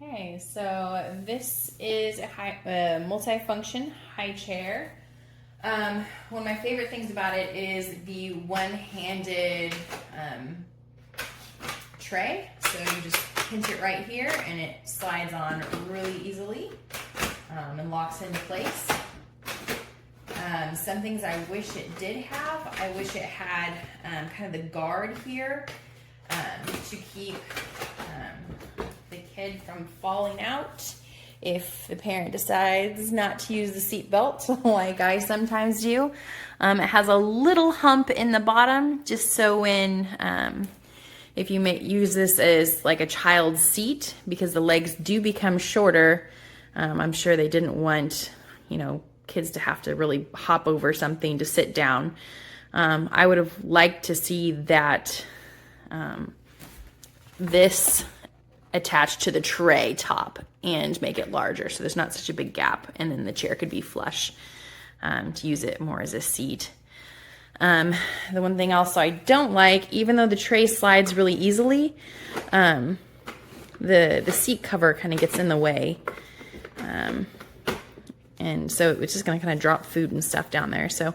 Okay, so this is a multi-function high chair. One of my favorite things about it is the one-handed tray. So you just pinch it right here and it slides on really easily and locks into place. Some things I wish it did have, I wish it had kind of the guard here to keep the kid from falling out if the parent decides not to use the seat belt like I sometimes do. It has a little hump in the bottom just so when if you may use this as like a child's seat, because the legs do become shorter, I'm sure they didn't want, kids to have to really hop over something to sit down. I would have liked to see that this attached to the tray top and make it larger so there's not such a big gap, and then the chair could be flush to use it more as a seat. The one thing also I don't like, even though the tray slides really easily, the seat cover kind of gets in the way. And so it's just going to kind of drop food and stuff down there. So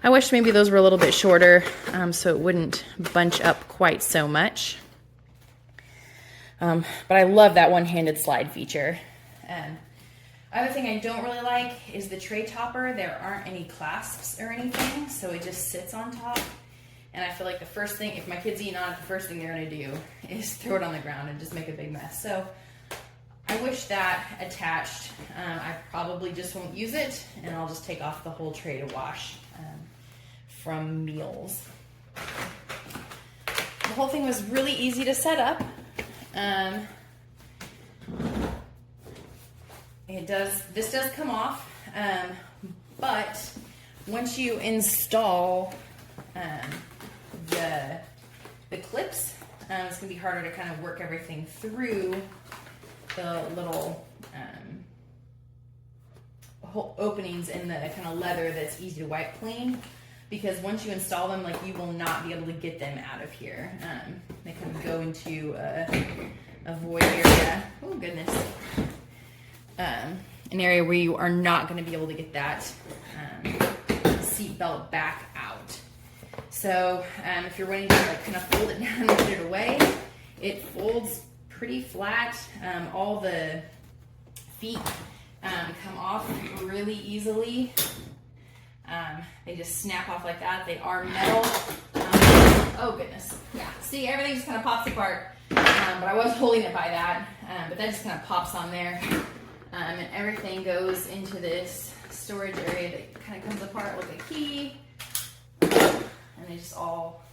I wish maybe those were a little bit shorter so it wouldn't bunch up quite so much. But I love that one-handed slide feature. Other thing I don't really like is the tray topper. There aren't any clasps or anything, so it just sits on top. And I feel like the first thing, if my kid's eating on it, the first thing they're going to do is throw it on the ground and just make a big mess. So I wish that attached. I probably just won't use it, and I'll just take off the whole tray to wash from meals. The whole thing was really easy to set up. This does come off, but once you install the clips, it's gonna be harder to kind of work everything through the little hole openings in the kind of leather that's easy to wipe clean, because once you install them, like, you will not be able to get them out of here. They kind of go into a void area. Oh goodness. An area where you are not going to be able to get that seat belt back out. So if you're wanting to kind of fold it down and put it away, it folds pretty flat. All the feet come off really easily. They just snap off like that. They are metal. Oh goodness. Yeah. See, everything just kind of pops apart. But I was holding it by that. But that just kind of pops on there. And everything goes into this storage area that kind of comes apart like a key. And it just all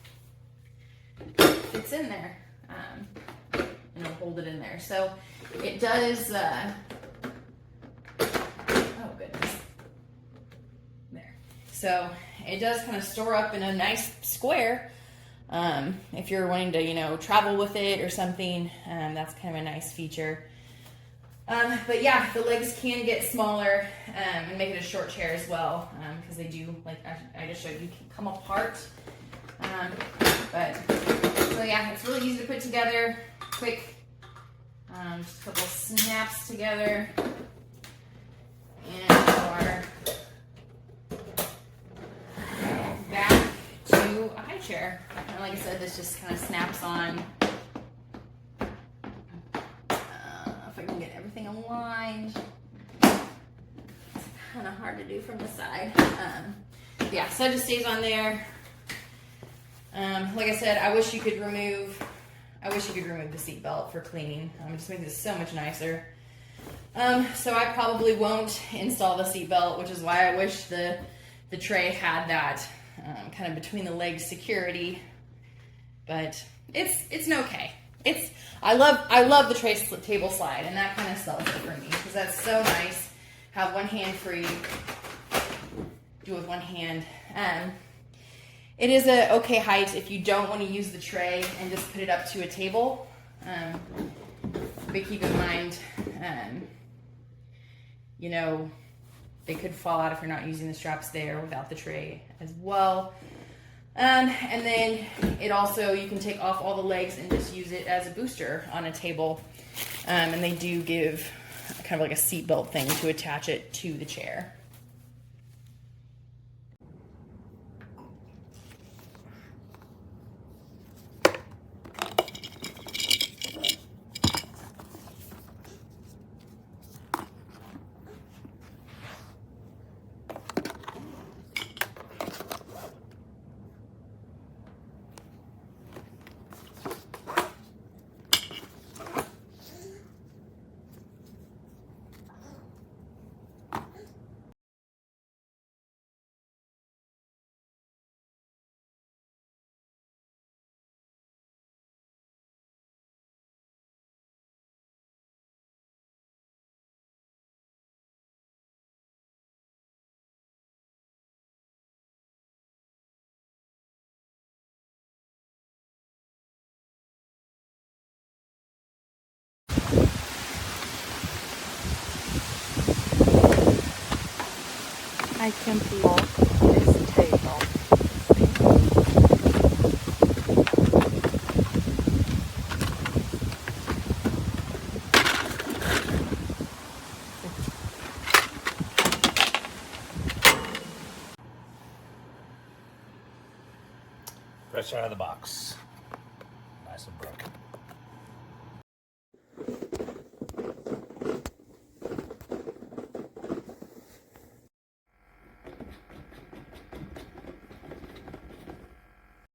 fits in there. And it'll hold it in there. So it does, oh goodness. There. So it does kind of store up in a nice square. If you're wanting to, travel with it or something, that's kind of a nice feature. But yeah, the legs can get smaller and make it a short chair as well, because they do, like I just showed you, can come apart. So yeah, it's really easy to put together, quick, just a couple of snaps together, and our back to a high chair. And like I said, this just kind of snaps on. If I can get everything aligned. It's kind of hard to do from the side. Yeah, so it just stays on there. Like I said, I wish you could remove the seat belt for cleaning. It just makes it so much nicer. So I probably won't install the seat belt, which is why I wish the tray had that kind of between the legs security. But it's okay. I love the tray table slide, and that kind of sells it for me, because that's so nice. Have one hand free, do it with one hand. It is a okay height if you don't want to use the tray and just put it up to a table. But keep in mind, they could fall out if you're not using the straps there without the tray as well. And then it also, you can take off all the legs and just use it as a booster on a table. And they do give kind of like a seat belt thing to attach it to the chair. I can block this table. Fresh out of the box.